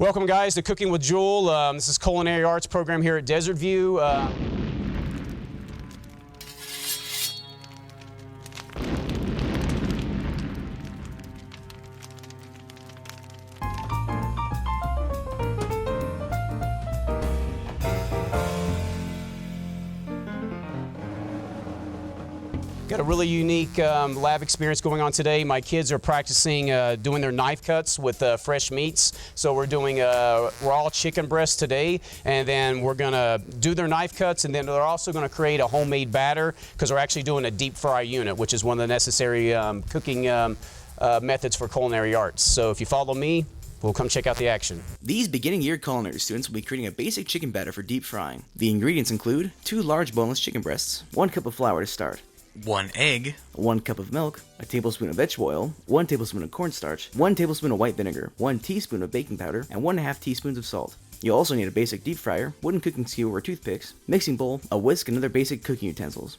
Welcome, guys, to Cooking with Jewell. This is Culinary Arts program here at Desert View. Got a really unique lab experience going on today. My kids are practicing doing their knife cuts with fresh meats. So we're doing raw chicken breast today, and then we're gonna do their knife cuts, and then they're also gonna create a homemade batter because we're actually doing a deep fry unit, which is one of the necessary cooking methods for culinary arts. So if you follow me, we'll come check out the action. These beginning year culinary students will be creating a basic chicken batter for deep frying. The ingredients include 2 large boneless chicken breasts, 1 cup of flour to start, 1 egg, 1 cup of milk, a tablespoon of vegetable oil, 1 tablespoon of cornstarch, 1 tablespoon of white vinegar, 1 teaspoon of baking powder, and 1.5 teaspoons of salt. You'll also need a basic deep fryer, wooden cooking skewer or toothpicks, mixing bowl, a whisk, and other basic cooking utensils.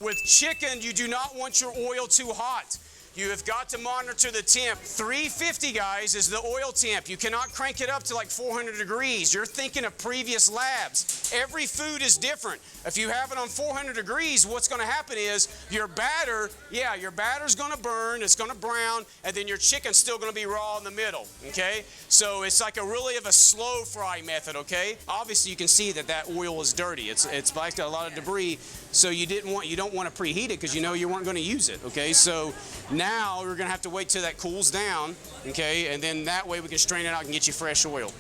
With chicken, you do not want your oil too hot. You have got to monitor the temp. 350, guys, is the oil temp. You cannot crank it up to like 400 degrees. You're thinking of previous labs. Every food is different. If you have it on 400 degrees, what's going to happen is your batter, your batter's going to burn, it's going to brown, and then your chicken's still going to be raw in the middle, okay? So it's like a slow fry method, okay? Obviously, you can see that oil is dirty. It's like a lot of debris, so you don't want to preheat it because you know you weren't going to use it, okay? So now we're going to have to wait till that cools down, okay? And then that way we can strain it out and get you fresh oil.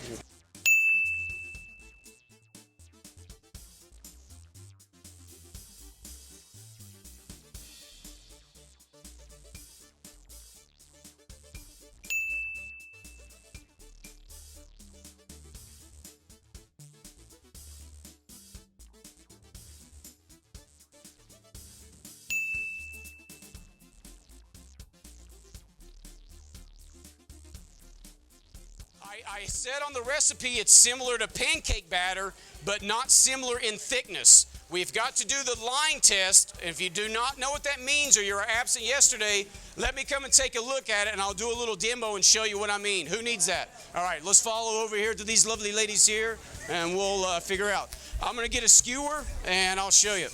I said on the recipe it's similar to pancake batter, but not similar in thickness. We've got to do the line test. If you do not know what that means or you were absent yesterday, let me come and take a look at it, and I'll do a little demo and show you what I mean. Who needs that? All right, let's follow over here to these lovely ladies here, and we'll figure out. I'm going to get a skewer, and I'll show you.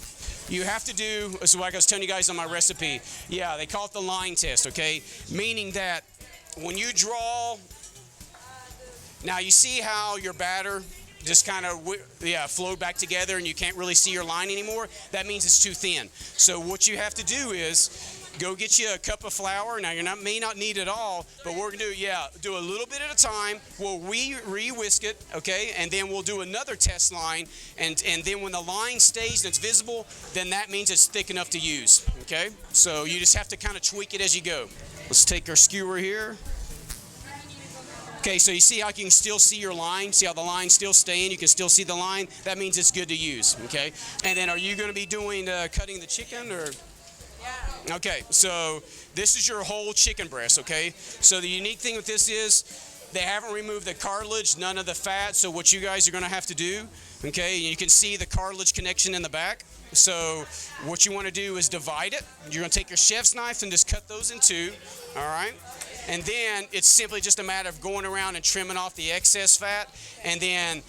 You have to do, this is what I was telling you guys on my recipe. Yeah, they call it the line test, okay? Meaning that when you draw, now you see how your batter just kind of flowed back together and you can't really see your line anymore? That means it's too thin. So what you have to do is go get you a cup of flour. Now may not need it all, but we're gonna do a little bit at a time. We'll re-whisk it, okay? And then we'll do another test line, and then when the line stays and it's visible, then that means it's thick enough to use, okay? So you just have to kind of tweak it as you go. Let's take our skewer here. Okay, so you see how you can still see your line? See how the line's still staying? You can still see the line? That means it's good to use, okay? And then are you going to be doing cutting the chicken or? Yeah. Okay, so this is your whole chicken breast, okay? So the unique thing with this is they haven't removed the cartilage, none of the fat, so what you guys are going to have to do, okay, you can see the cartilage connection in the back. So what you want to do is divide it. You're going to take your chef's knife and just cut those in 2, all right? And then it's simply just a matter of going around and trimming off the excess fat, and then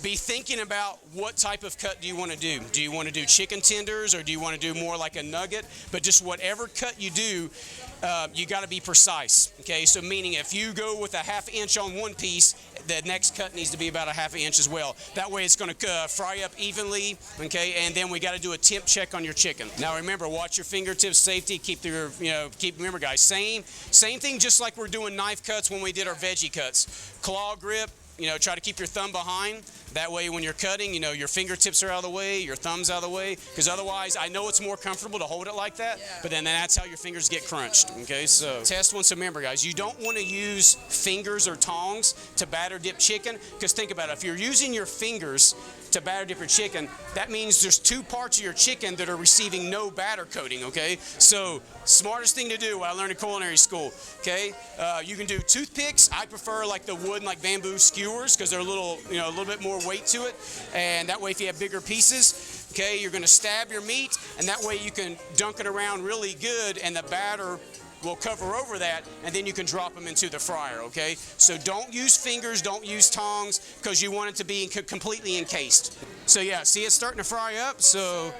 be thinking about what type of cut do you want to do. Do you want to do chicken tenders, or do you want to do more like a nugget? But just whatever cut you do, you got to be precise, okay? So meaning if you go with a 1/2 inch on one piece, the next cut needs to be about a 1/2 inch as well. That way it's going to fry up evenly, okay? And then we got to do a temp check on your chicken. Now remember, watch your fingertips, safety, remember guys, same thing just like we're doing knife cuts when we did our veggie cuts. Claw grip, try to keep your thumb behind. That way when you're cutting, your fingertips are out of the way, your thumb's out of the way, because otherwise I know it's more comfortable to hold it like that, but then that's how your fingers get crunched, okay? So test once. Remember guys, you don't want to use fingers or tongs to batter dip chicken, because think about it, if you're using your fingers to batter dip your chicken, that means there's 2 parts of your chicken that are receiving no batter coating, okay? So smartest thing to do, what I learned in culinary school, okay? You can do toothpicks. I prefer like the wood, like bamboo skewers, because they're a little bit more weight to it, and that way if you have bigger pieces, okay? You're gonna stab your meat, and that way you can dunk it around really good, and the batter will cover over that, and then you can drop them into the fryer, okay? So don't use fingers, don't use tongs, because you want it to be completely encased. So yeah, see it's starting to fry up, so.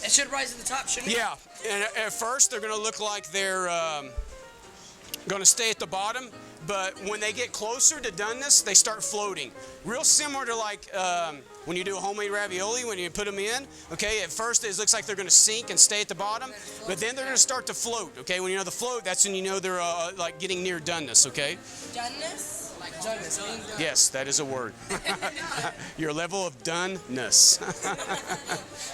It should rise to the top, shouldn't it? Yeah, and at first they're gonna look like they're gonna stay at the bottom, but when they get closer to doneness, they start floating. Real similar to like when you do a homemade ravioli, when you put them in, okay, at first it looks like they're gonna sink and stay at the bottom, but then they're gonna start to float, okay? When you know the float, that's when you know they're like getting near doneness, okay? Doneness? Like doneness, being done. Yes, that is a word. Your level of doneness.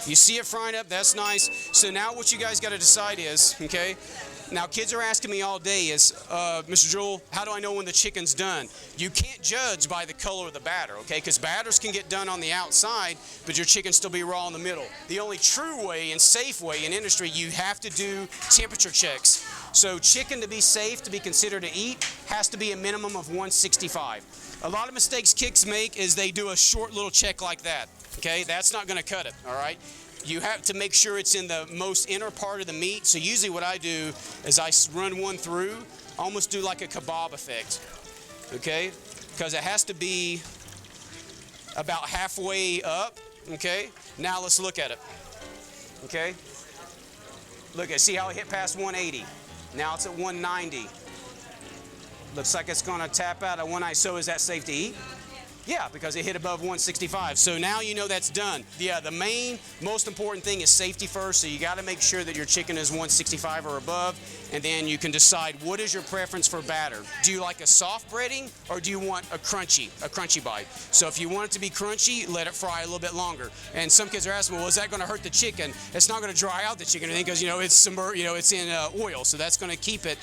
You see it frying up, that's nice. So now what you guys gotta decide is, okay, now kids are asking me all day is, Mr. Jewell, how do I know when the chicken's done? You can't judge by the color of the batter, okay? Because batters can get done on the outside, but your chicken still be raw in the middle. The only true way and safe way in industry, you have to do temperature checks. So chicken to be safe, to be considered to eat, has to be a minimum of 165. A lot of mistakes kids make is they do a short little check like that, okay? That's not gonna cut it, all right? You have to make sure it's in the most inner part of the meat. So usually what I do is I run one through, almost do like a kebab effect, okay? Because it has to be about halfway up, okay? Now let's look at it, okay? Look at, see how it hit past 180. Now it's at 190. Looks like it's gonna tap out at 190. So is that safe to eat? Yeah, because it hit above 165. So now you know that's done. Yeah, the main, most important thing is safety first. So you got to make sure that your chicken is 165 or above, and then you can decide what is your preference for batter. Do you like a soft breading, or do you want a crunchy bite? So if you want it to be crunchy, let it fry a little bit longer. And some kids are asking, well, is that going to hurt the chicken? It's not going to dry out the chicken, because it's it's in oil, so that's going to keep it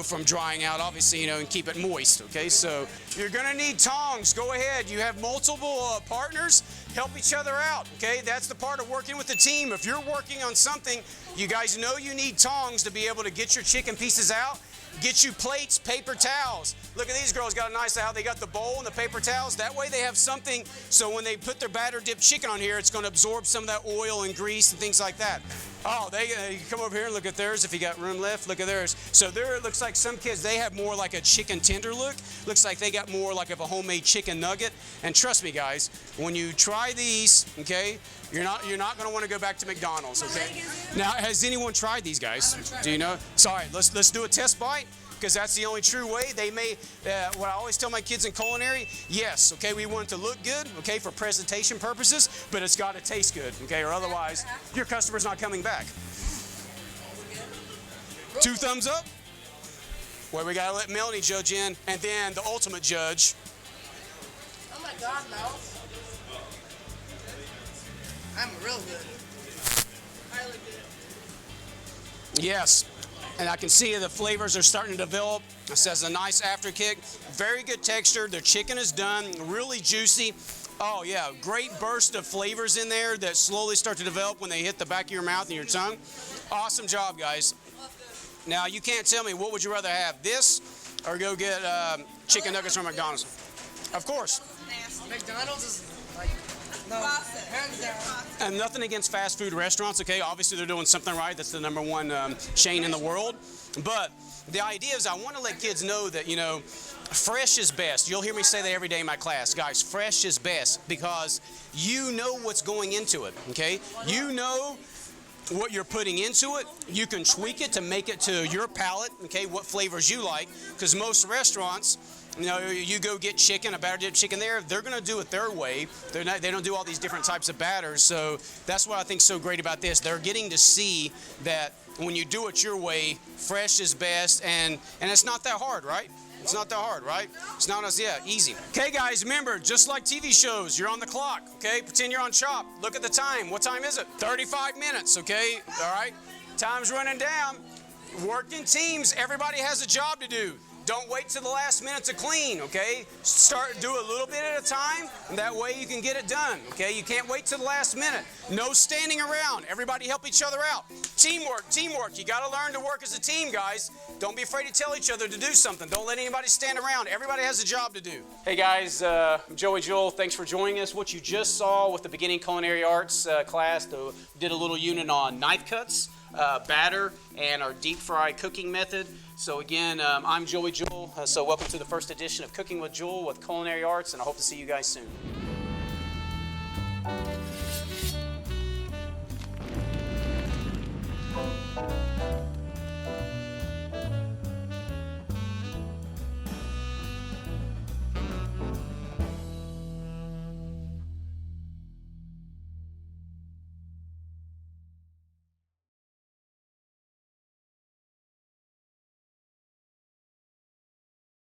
from drying out, obviously, and keep it moist. Okay, so you're going to need tongs. Go ahead. You have multiple partners, help each other out, okay? That's the part of working with the team. If you're working on something, you guys know you need tongs to be able to get your chicken pieces out. Get you plates, paper towels. Look at these girls, got a nice how they got the bowl and the paper towels. That way they have something, so when they put their batter dipped chicken on here, it's going to absorb some of that oil and grease and things like that. Oh, you come over here and look at theirs if you got room left. Look at theirs. So there it looks like some kids, they have more like a chicken tender look. Looks like they got more like of a homemade chicken nugget. And trust me, guys, when you try these, okay, you're not going to want to go back to McDonald's, okay? Now, has anyone tried these, guys? Do you know? Sorry, let's do a test bite, because that's the only true way. They may, what I always tell my kids in culinary, yes, okay, we want it to look good, okay, for presentation purposes, but it's got to taste good, okay, or otherwise your customer's not coming back. 2 thumbs up. Well, we got to let Melanie judge in, and then the ultimate judge. Oh my God, Mel. I'm real good. I look good. Yes. And I can see the flavors are starting to develop. This has a nice after kick. Very good texture. Their chicken is done. Really juicy. Oh yeah, great burst of flavors in there that slowly start to develop when they hit the back of your mouth and your tongue. Awesome job, guys. Now you can't tell me, what would you rather have, this or go get chicken nuggets from McDonald's? Of course. McDonald's is like, no, hands down. And nothing against fast food restaurants, okay? Obviously they're doing something right. That's the #1 chain in the world. But the idea is I want to let kids know that, fresh is best. You'll hear me say that every day in my class. Guys, fresh is best, because you know what's going into it, okay? You know what you're putting into it. You can tweak it to make it to your palate, okay, what flavors you like, because most restaurants, you go get chicken, a batter dipped chicken there, they're going to do it their way. They don't do all these different types of batters. So that's what I think is so great about this. They're getting to see that when you do it your way, fresh is best, and it's not that hard, right? It's not that hard, right? It's not as, easy. Okay, guys, remember, just like TV shows, you're on the clock, okay? Pretend you're on CHOP. Look at the time. What time is it? 35 minutes, okay? All right? Time's running down. Working teams, everybody has a job to do. Don't wait till the last minute to clean, okay? Do a little bit at a time, and that way you can get it done, okay? You can't wait till the last minute. No standing around. Everybody help each other out. Teamwork, teamwork. You got to learn to work as a team, guys. Don't be afraid to tell each other to do something. Don't let anybody stand around. Everybody has a job to do. Hey, guys, I'm Joey Jewell. Thanks for joining us. What you just saw with the beginning culinary arts class, did a little unit on knife cuts, batter, and our deep fry cooking method. So again, I'm Joey Jewell, so welcome to the first edition of Cooking with Jewell with Culinary Arts, and I hope to see you guys soon.